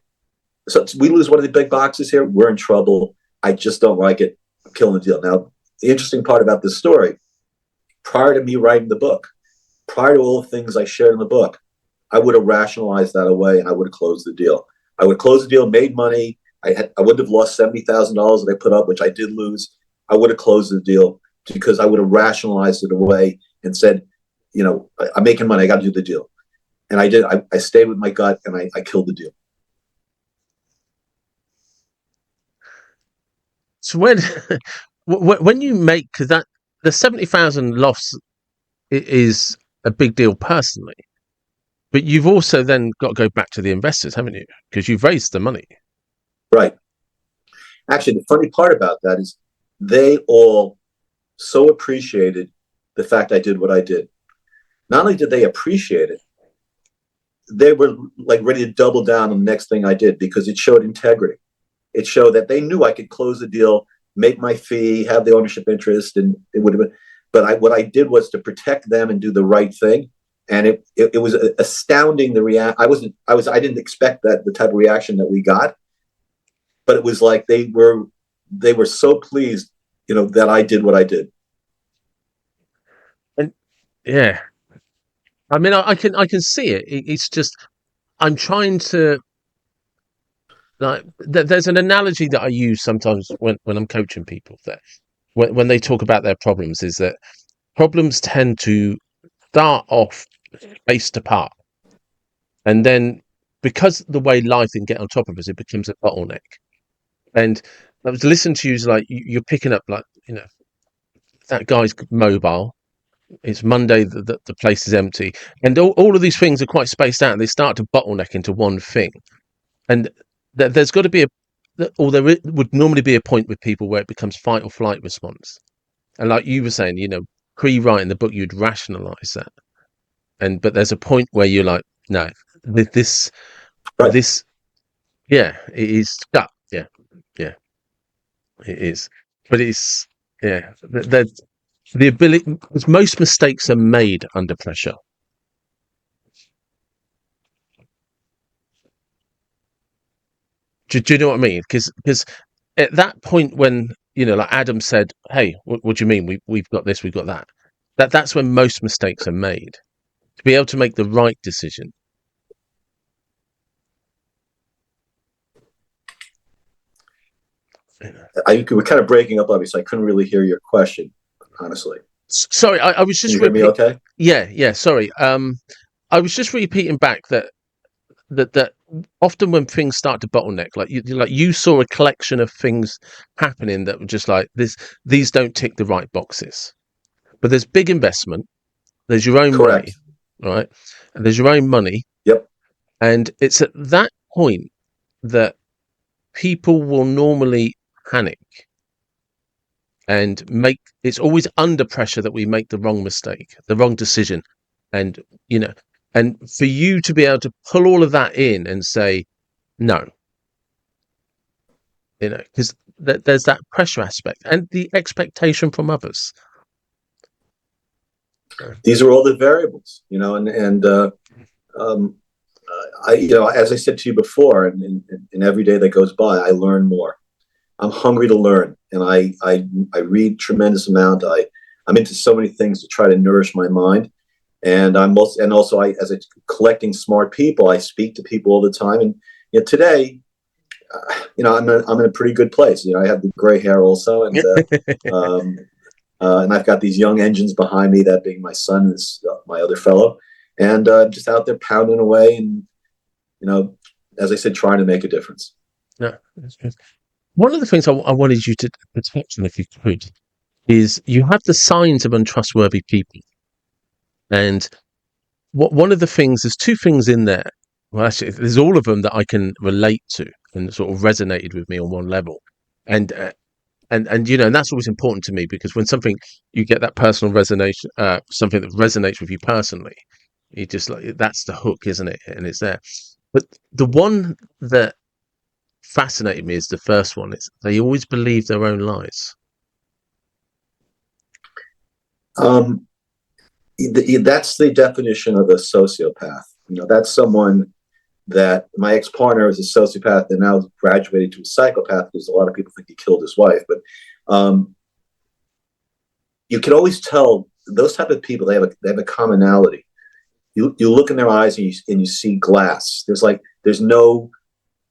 So we lose one of the big boxes here, we're in trouble. I just don't like it. I'm killing the deal. Now, the interesting part about this story, prior to me writing the book, prior to all the things I shared in the book, I would have rationalized that away, and I would have closed the deal. I would close the deal, made money. I wouldn't have lost $70,000 that I put up, which I did lose. I would have closed the deal because I would have rationalized it away and said, I'm making money. I got to do the deal. And I did. I stayed with my gut, and I killed the deal. So when you make, because that the 70,000 loss is a big deal personally, but you've also then got to go back to the investors, haven't you? Because you've raised the money. Right. Actually, the funny part about that is they all so appreciated the fact I did what I did. Not only did they appreciate it, they were like ready to double down on the next thing I did because it showed integrity. It showed that they knew I could close the deal, make my fee, have the ownership interest, and it would have been. But what I did was to protect them and do the right thing. And it was astounding the react. I didn't expect that the type of reaction that we got, but it was like they were so pleased, that I did what I did. And yeah, I mean, I can see it. It's just I'm trying to There's an analogy that I use sometimes when I'm coaching people that when they talk about their problems is that problems tend to start off spaced apart, and then because the way life can get on top of us, it becomes a bottleneck. And I was listening to you, like you're picking up, like that guy's mobile. It's Monday, the place is empty, and all of these things are quite spaced out, and they start to bottleneck into one thing. And there's got to be there would normally be a point with people where it becomes fight or flight response. And like you were saying, pre-writing the book, you'd rationalize that. But there's a point where you're like, no, this, Right. yeah, it is gut. Yeah, yeah, it is. But it's, yeah, the ability, because most mistakes are made under pressure. Do you know what I mean? Because at that point when, like Adam said, hey, what do you mean? We've got this, we've got that. That's when most mistakes are made. To be able to make the right decision. We're kind of breaking up, obviously. I couldn't really hear your question, honestly. Sorry, I was just. Can you hear me okay? Yeah. Sorry. I was just repeating back that often when things start to bottleneck, like you saw a collection of things happening that were just like this. These don't tick the right boxes. But there's big investment. There's your own Correct. money, right? And there's your own money. Yep. And it's at that point that people will normally panic and it's always under pressure that we make the wrong mistake, the wrong decision. And, and for you to be able to pull all of that in and say, no, because there's that pressure aspect and the expectation from others. These are all the variables, as I said to you before, and every day that goes by, I learn more. I'm hungry to learn, and I read tremendous amount. I'm into so many things to try to nourish my mind, and also as a collecting smart people, I speak to people all the time. And today, I'm in a pretty good place. I have the gray hair also, and and I've got these young engines behind me. That being my son, is my other fellow. and just out there pounding away, and as I said, trying to make a difference. No, that's good. One of the things I wanted you to touch on, if you could, is you have the signs of untrustworthy people. And one of the things, there's two things in there. Well, actually, there's all of them that I can relate to and sort of resonated with me on one level. And and that's always important to me, because when something, you get that personal resonation, something that resonates with you personally, you just like, that's the hook, isn't it? And it's there. But the one that fascinated me is the first one. It's they always believe their own lies. Um, that's the definition of a sociopath. That's someone that my ex-partner is a sociopath and now graduated to a psychopath, because a lot of people think he killed his wife. But you can always tell those type of people, they have a commonality. You look in their eyes and you see glass. There's no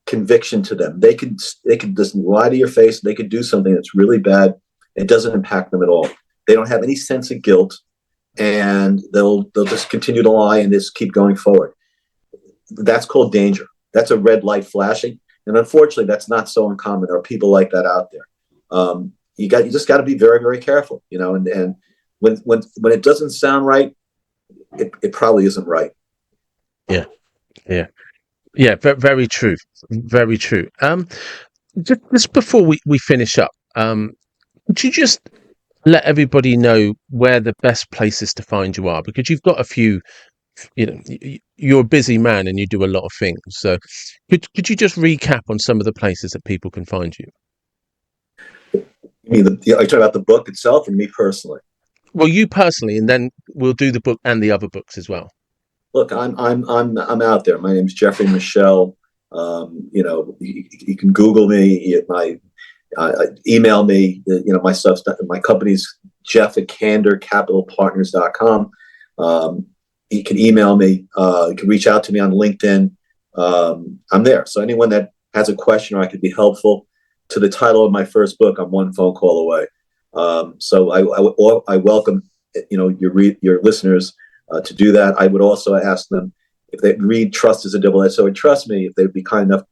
conviction to them. They could just lie to your face. They could do something that's really bad. It doesn't impact them at all. They don't have any sense of guilt, and they'll just continue to lie and just keep going forward. That's called danger. That's a red light flashing, and unfortunately, that's not so uncommon. There are people like that out there. You just got to be very, very careful, And when it doesn't sound right, it probably isn't right. Yeah, yeah, yeah. Very true. Very true. Just before we finish up, could you just let everybody know where the best places to find you are? Because you've got a few, you're a busy man and you do a lot of things. So could you just recap on some of the places that people can find you? You mean are you talking about the book itself, or me personally? Well, you personally, and then we'll do the book and the other books as well. Look, I'm out there. My name is Jeffrey Meshel. You can Google me. My email me. My stuff. My company's Jeff@candorcapitalpartners.com. You can email me. You can reach out to me on LinkedIn. I'm there. So anyone that has a question or I could be helpful, to the title of my first book, I'm one phone call away. So I welcome your listeners to do that. I would also ask them, if they read Trust is a Double-Edged Sword, trust me, if they'd be kind enough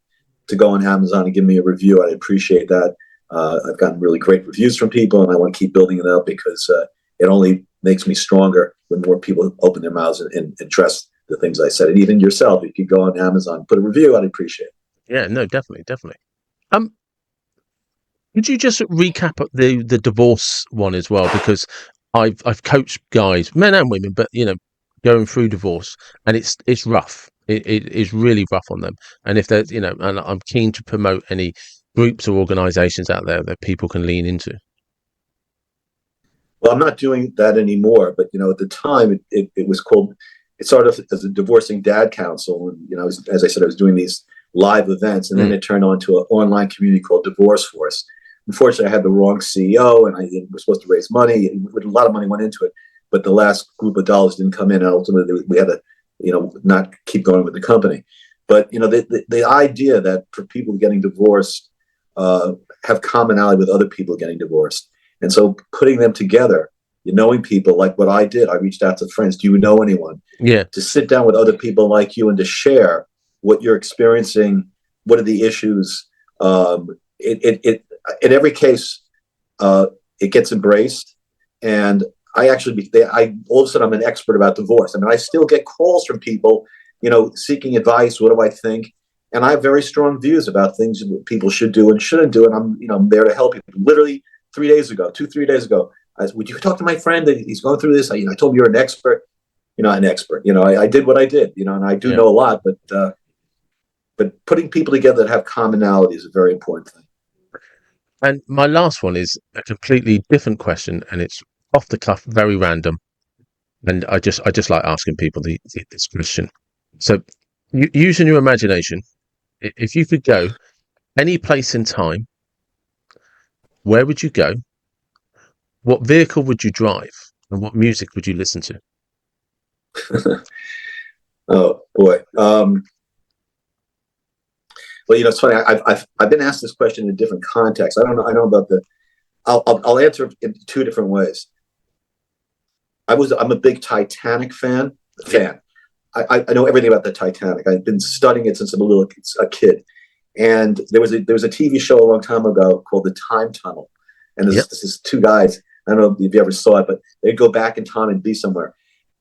to go on Amazon and give me a review, I'd appreciate that. I've gotten really great reviews from people, and I want to keep building it up, because it only makes me stronger when more people open their mouths and trust the things I said. And even yourself, if you could go on Amazon and put a review, I'd appreciate it. Yeah, no, definitely, definitely. Um, could you just recap the divorce one as well? Because I've coached guys, men and women, but going through divorce, and it's rough. It is really rough on them. And if there's and I'm keen to promote any groups or organisations out there that people can lean into. Well, I'm not doing that anymore, but at the time it was called. It started off as a divorcing dad council, and as I said, I was doing these live events, and then it turned on to an online community called Divorce Force. Unfortunately, I had the wrong CEO, and I was supposed to raise money. A lot of money went into it, but the last group of dollars didn't come in, and ultimately we had to, not keep going with the company. But the idea that for people getting divorced, have commonality with other people getting divorced, and so putting them together, knowing people like what I did, I reached out to friends. Do you know anyone? Yeah. To sit down with other people like you and to share what you're experiencing, what are the issues. In every case, it gets embraced, and I all of a sudden I'm an expert about divorce. I mean, I still get calls from people, seeking advice. What do I think? And I have very strong views about things that people should do and shouldn't do, and I'm there to help people. Literally 3 days ago, 3 days ago, I said, would you talk to my friend that he's going through this? I told him you're an expert. An expert. I did what I did. And I do know a lot, but putting people together that have commonality is a very important thing. And my last one is a completely different question, and it's off the cuff, very random. And I just like asking people this question. So, using your imagination, if you could go any place in time, where would you go? What vehicle would you drive? And what music would you listen to? Oh boy. Well, it's funny. I've been asked this question in a different context. I don't know. I know about the. I'll answer in two different ways. I'm a big Titanic fan. I know everything about the Titanic. I've been studying it since I'm a kid. And there was a TV show a long time ago called The Time Tunnel, and Yep. this is two guys. I don't know if you ever saw it, but they'd go back in time and be somewhere.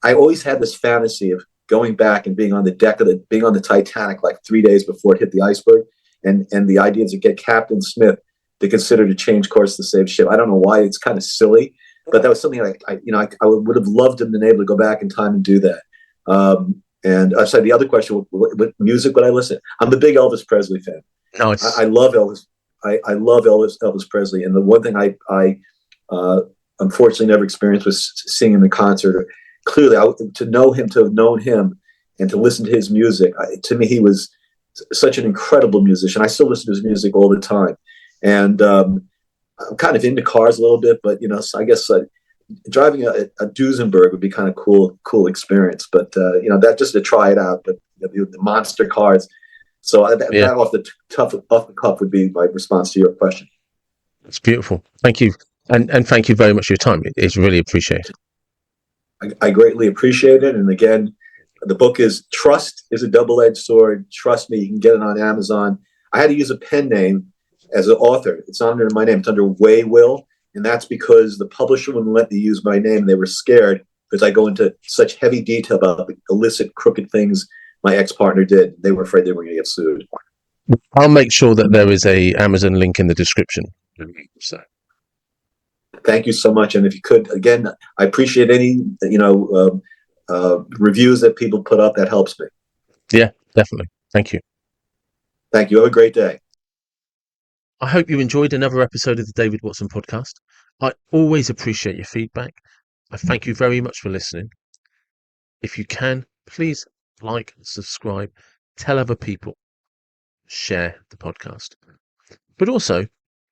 I always had this fantasy of going back and being on the deck of being on the Titanic like 3 days before it hit the iceberg, and the idea is to get Captain Smith to consider to change course to save ship. I don't know why, it's kind of silly, but that was something I would have loved to have been able to go back in time and do that. And I said the other question: what music would I listen? I'm a big Elvis Presley fan. Nice. I love Elvis. I love Elvis Presley, and the one thing I unfortunately never experienced was seeing him in concert. Clearly, to know him, to have known him, and to listen to his music, to me, he was such an incredible musician. I still listen to his music all the time, and I'm kind of into cars a little bit, but so I guess driving a Duesenberg would be kind of cool experience. But that just to try it out. But the monster cars. So Yeah, that off the cuff would be my response to your question. it's beautiful. Thank you, and thank you very much for your time. It's really appreciated. I greatly appreciate it. And again, the book is Trust is a Double-Edged Sword. Trust me, you can get it on Amazon. I had to use a pen name as an author. It's not under my name. It's under Way Will. And that's because the publisher wouldn't let me use my name. They were scared because I go into such heavy detail about the illicit, crooked things my ex-partner did. They were afraid they were going to get sued. I'll make sure that there is a Amazon link in the description. So Thank you so much. And if you could, again, I appreciate any, reviews that people put up. That helps me. yeah, definitely. Thank you. Thank you. Have a great day. I hope you enjoyed another episode of the David Watson podcast. I always appreciate your feedback. I thank you very much for listening. If you can, please like, subscribe, tell other people, share the podcast. But also,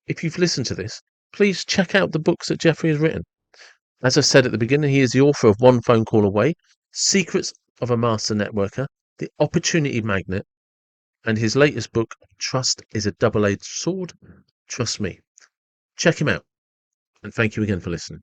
if you've listened to this, please check out the books that Jeffrey has written. As I said at the beginning, he is the author of One Phone Call Away, Secrets of a Master Networker, The Opportunity Magnet, and his latest book, Trust is a Double-Edged Sword. Trust me. Check him out. And thank you again for listening.